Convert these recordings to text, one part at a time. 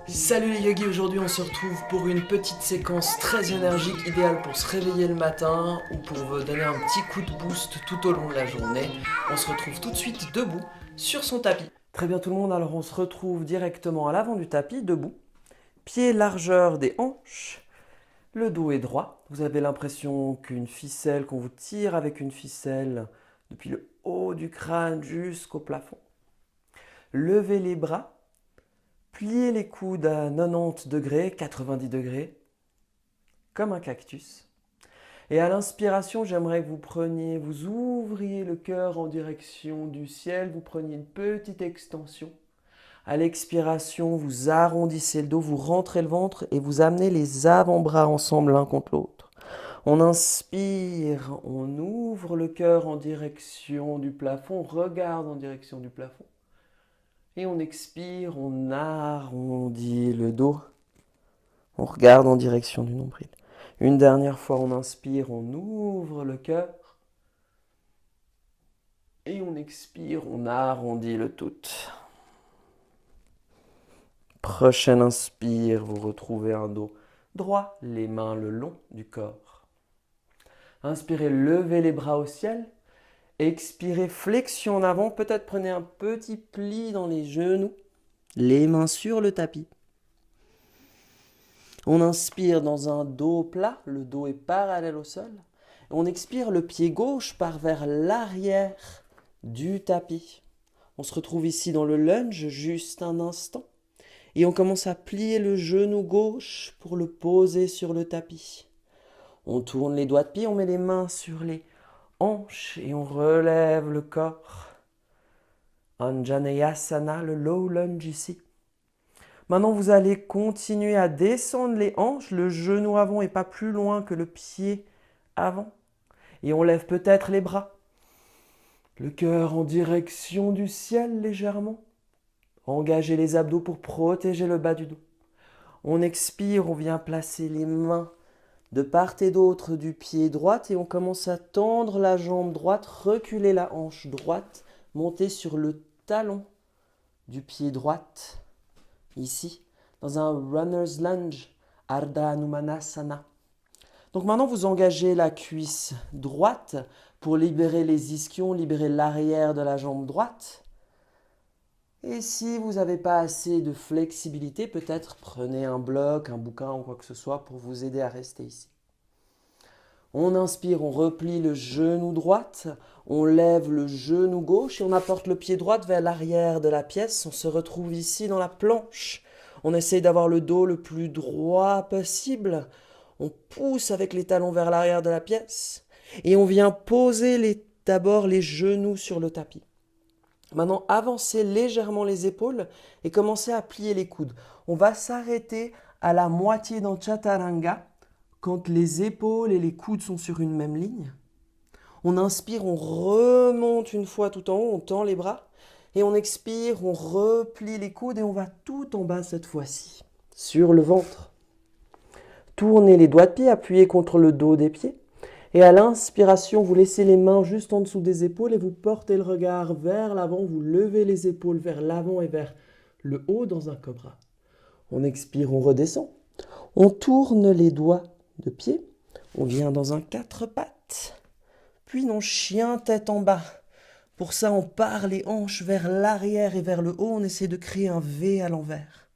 Salut les yogis, aujourd'hui on se retrouve pour une petite séquence très énergique, idéale pour se réveiller le matin ou pour vous donner un petit coup de boost tout au long de la journée. On se retrouve tout de suite debout sur son tapis. Très bien tout le monde, alors on se retrouve directement à l'avant du tapis, debout. Pieds largeur des hanches, le dos est droit. Vous avez l'impression qu'une ficelle, qu'on vous tire avec une ficelle depuis le haut du crâne jusqu'au plafond. Levez les bras. Pliez les coudes à 90 degrés, 90 degrés, comme un cactus. Et à l'inspiration, j'aimerais que vous ouvriez le cœur en direction du ciel, vous preniez une petite extension. À l'expiration, vous arrondissez le dos, vous rentrez le ventre et vous amenez les avant-bras ensemble l'un contre l'autre. On inspire, on ouvre le cœur en direction du plafond, on regarde en direction du plafond. Et on expire, on arrondit le dos. On regarde en direction du nombril. Une dernière fois, on inspire, on ouvre le cœur. Et on expire, on arrondit le tout. Prochaine inspire, vous retrouvez un dos droit, les mains le long du corps. Inspirez, levez les bras au ciel. Expirez, flexion en avant. Peut-être prenez un petit pli dans les genoux. Les mains sur le tapis. On inspire dans un dos plat, le dos est parallèle au sol. On expire, le pied gauche part vers l'arrière du tapis. On se retrouve ici dans le lunge, juste un instant. Et on commence à plier le genou gauche pour le poser sur le tapis. On tourne les doigts de pied, on met les mains sur les hanches et on relève le corps. Anjaneyasana, le low lunge ici. Maintenant, vous allez continuer à descendre les hanches. Le genou avant n'est pas plus loin que le pied avant. Et on lève peut-être les bras. Le cœur en direction du ciel légèrement. Engagez les abdos pour protéger le bas du dos. On expire, on vient placer les mains de part et d'autre du pied droit et on commence à tendre la jambe droite, reculer la hanche droite, monter sur le talon du pied droite. Ici, dans un runner's lunge, Ardha Hanumanasana. Donc maintenant, vous engagez la cuisse droite pour libérer les ischions, libérer l'arrière de la jambe droite. Et si vous n'avez pas assez de flexibilité, peut-être prenez un bloc, un bouquin ou quoi que ce soit pour vous aider à rester ici. On inspire, on replie le genou droit, on lève le genou gauche et on apporte le pied droit vers l'arrière de la pièce. On se retrouve ici dans la planche. On essaye d'avoir le dos le plus droit possible. On pousse avec les talons vers l'arrière de la pièce et on vient poser d'abord les genoux sur le tapis. Maintenant, avancez légèrement les épaules et commencez à plier les coudes. On va s'arrêter à la moitié dans Chaturanga quand les épaules et les coudes sont sur une même ligne. On inspire, on remonte une fois tout en haut, on tend les bras. Et on expire, on replie les coudes et on va tout en bas cette fois-ci, sur le ventre. Tournez les doigts de pied, appuyez contre le dos des pieds. Et à l'inspiration, vous laissez les mains juste en dessous des épaules et vous portez le regard vers l'avant. Vous levez les épaules vers l'avant et vers le haut dans un cobra. On expire, on redescend. On tourne les doigts de pied. On vient dans un quatre pattes. Puis on chien tête en bas. Pour ça, on part les hanches vers l'arrière et vers le haut. On essaie de créer un V à l'envers.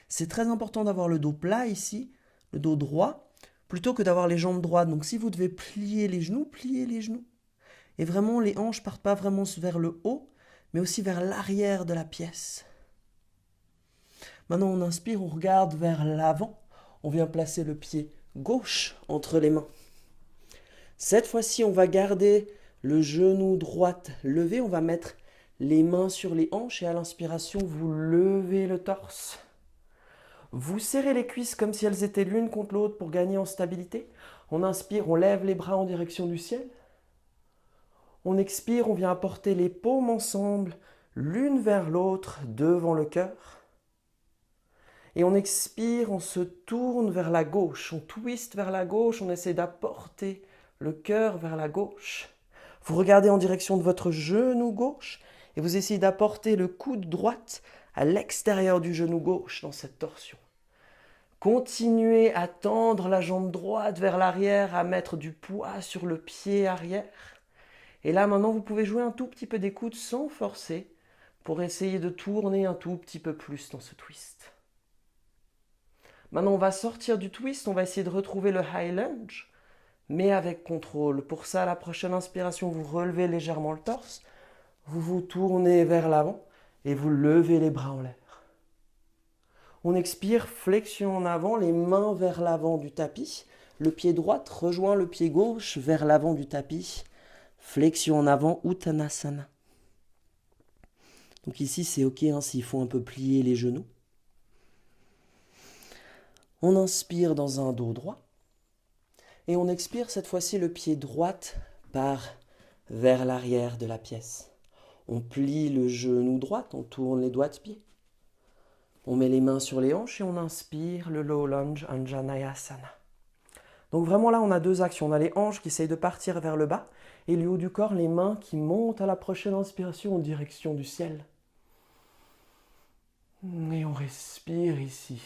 C'est très important d'avoir le dos plat ici, le dos droit, plutôt que d'avoir les jambes droites. Donc si vous devez pliez les genoux. Et vraiment, les hanches ne partent pas vraiment vers le haut, mais aussi vers l'arrière de la pièce. Maintenant, on inspire, on regarde vers l'avant. On vient placer le pied gauche entre les mains. Cette fois-ci, on va garder le genou droit levé. On va mettre les mains sur les hanches et à l'inspiration, vous levez le torse. Vous serrez les cuisses comme si elles étaient l'une contre l'autre pour gagner en stabilité. On inspire, on lève les bras en direction du ciel. On expire, on vient apporter les paumes ensemble, l'une vers l'autre, devant le cœur. Et on expire, on se tourne vers la gauche, on twiste vers la gauche, on essaie d'apporter le cœur vers la gauche. Vous regardez en direction de votre genou gauche et vous essayez d'apporter le coude droite à l'extérieur du genou gauche dans cette torsion. Continuez à tendre la jambe droite vers l'arrière, à mettre du poids sur le pied arrière. Et là, maintenant, vous pouvez jouer un tout petit peu des coudes sans forcer pour essayer de tourner un tout petit peu plus dans ce twist. Maintenant, on va sortir du twist, on va essayer de retrouver le high lunge, mais avec contrôle. Pour ça, à la prochaine inspiration, vous relevez légèrement le torse, vous vous tournez vers l'avant et vous levez les bras en l'air. On expire, flexion en avant, les mains vers l'avant du tapis. Le pied droit rejoint le pied gauche vers l'avant du tapis. Flexion en avant, Uttanasana. Donc ici, c'est ok s'il faut un peu plier les genoux. On inspire dans un dos droit. Et on expire cette fois-ci, le pied droit part vers l'arrière de la pièce. On plie le genou droit, on tourne les doigts de pied. On met les mains sur les hanches et on inspire le low lunge Anjaneyasana. Donc vraiment là, on a deux actions. On a les hanches qui essayent de partir vers le bas et le haut du corps, les mains qui montent à la prochaine inspiration en direction du ciel. Et on respire ici.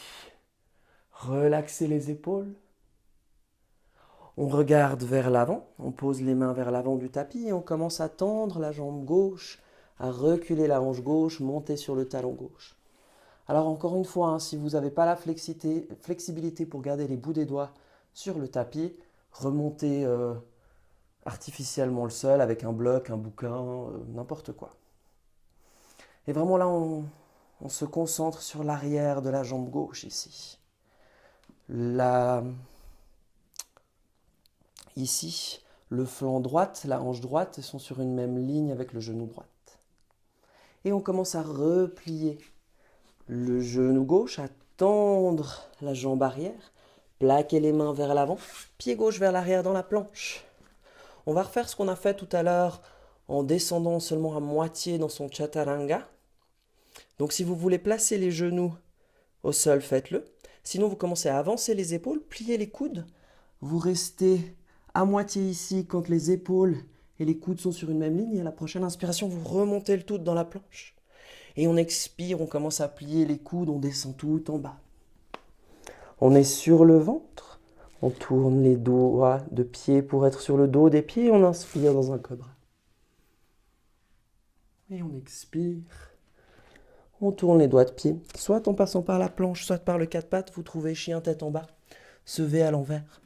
Relaxez les épaules. On regarde vers l'avant, on pose les mains vers l'avant du tapis et on commence à tendre la jambe gauche, à reculer la hanche gauche, monter sur le talon gauche. Alors encore une fois, si vous n'avez pas la flexibilité pour garder les bouts des doigts sur le tapis, remontez artificiellement le sol avec un bloc, un bouquin, n'importe quoi. Et vraiment là, on se concentre sur l'arrière de la jambe gauche ici. Ici, le flanc droite, la hanche droite sont sur une même ligne avec le genou droit. Et on commence à replier le genou gauche, à tendre la jambe arrière, plaquer les mains vers l'avant, pied gauche vers l'arrière dans la planche. On va refaire ce qu'on a fait tout à l'heure en descendant seulement à moitié dans son chaturanga. Donc si vous voulez placer les genoux au sol, faites-le. Sinon, vous commencez à avancer les épaules, plier les coudes. Vous restez à moitié ici quand les épaules et les coudes sont sur une même ligne. Et à la prochaine inspiration, vous remontez le tout dans la planche. Et on expire, on commence à plier les coudes, on descend tout en bas. On est sur le ventre. On tourne les doigts de pied pour être sur le dos des pieds. On inspire dans un cobra. Et on expire. On tourne les doigts de pied, soit en passant par la planche, soit par le quatre pattes. Vous trouvez chien tête en bas, se V à l'envers.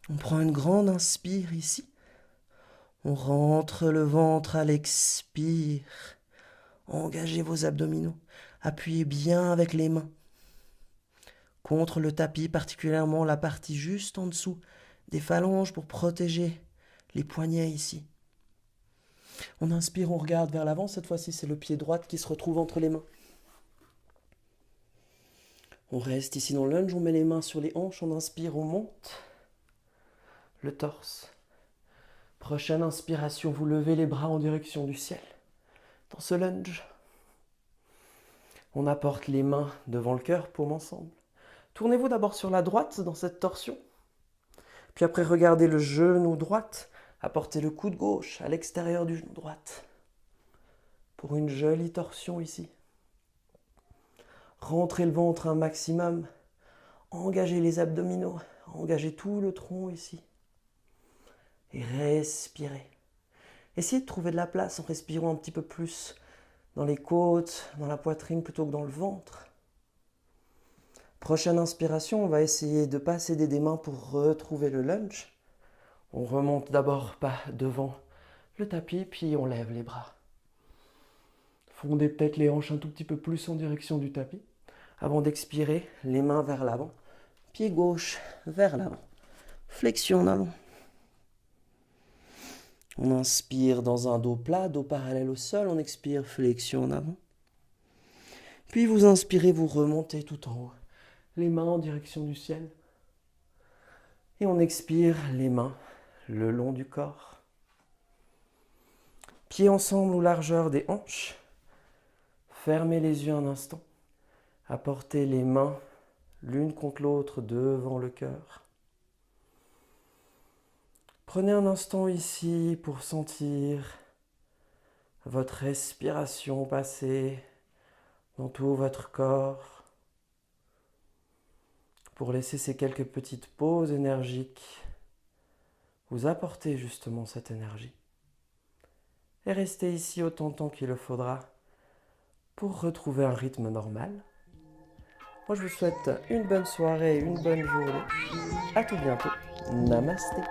On prend une grande inspire ici. On rentre le ventre à l'expire. Engagez vos abdominaux. Appuyez bien avec les mains. Contre le tapis, particulièrement la partie juste en dessous des phalanges pour protéger les poignets ici. On inspire, on regarde vers l'avant. Cette fois-ci, c'est le pied droit qui se retrouve entre les mains. On reste ici dans le lunge. On met les mains sur les hanches. On inspire, on monte le torse. Prochaine inspiration, vous levez les bras en direction du ciel. Dans ce lunge, on apporte les mains devant le cœur, paume ensemble. Tournez-vous d'abord sur la droite dans cette torsion. Puis après, regardez le genou droit. Apportez le coude gauche à l'extérieur du genou droit. Pour une jolie torsion ici. Rentrez le ventre un maximum. Engagez les abdominaux. Engagez tout le tronc ici. Et respirez. Essayez de trouver de la place en respirant un petit peu plus dans les côtes, dans la poitrine plutôt que dans le ventre. Prochaine inspiration, on va essayer de ne pas céder des mains pour retrouver le lunge. On remonte d'abord pas devant le tapis, puis on lève les bras. Fondez peut-être les hanches un tout petit peu plus en direction du tapis. Avant d'expirer, les mains vers l'avant. Pied gauche vers l'avant. Flexion en avant. On inspire dans un dos plat, dos parallèle au sol. On expire, flexion en avant. Puis vous inspirez, vous remontez tout en haut. Les mains en direction du ciel. Et on expire, les mains le long du corps. Pieds ensemble aux largeurs des hanches. Fermez les yeux un instant. Apportez les mains l'une contre l'autre devant le cœur. Prenez un instant ici pour sentir votre respiration passer dans tout votre corps, pour laisser ces quelques petites pauses énergiques vous apporter justement cette énergie. Et restez ici autant de temps qu'il le faudra pour retrouver un rythme normal. Moi, je vous souhaite une bonne soirée, une bonne journée. À tout bientôt. Namasté.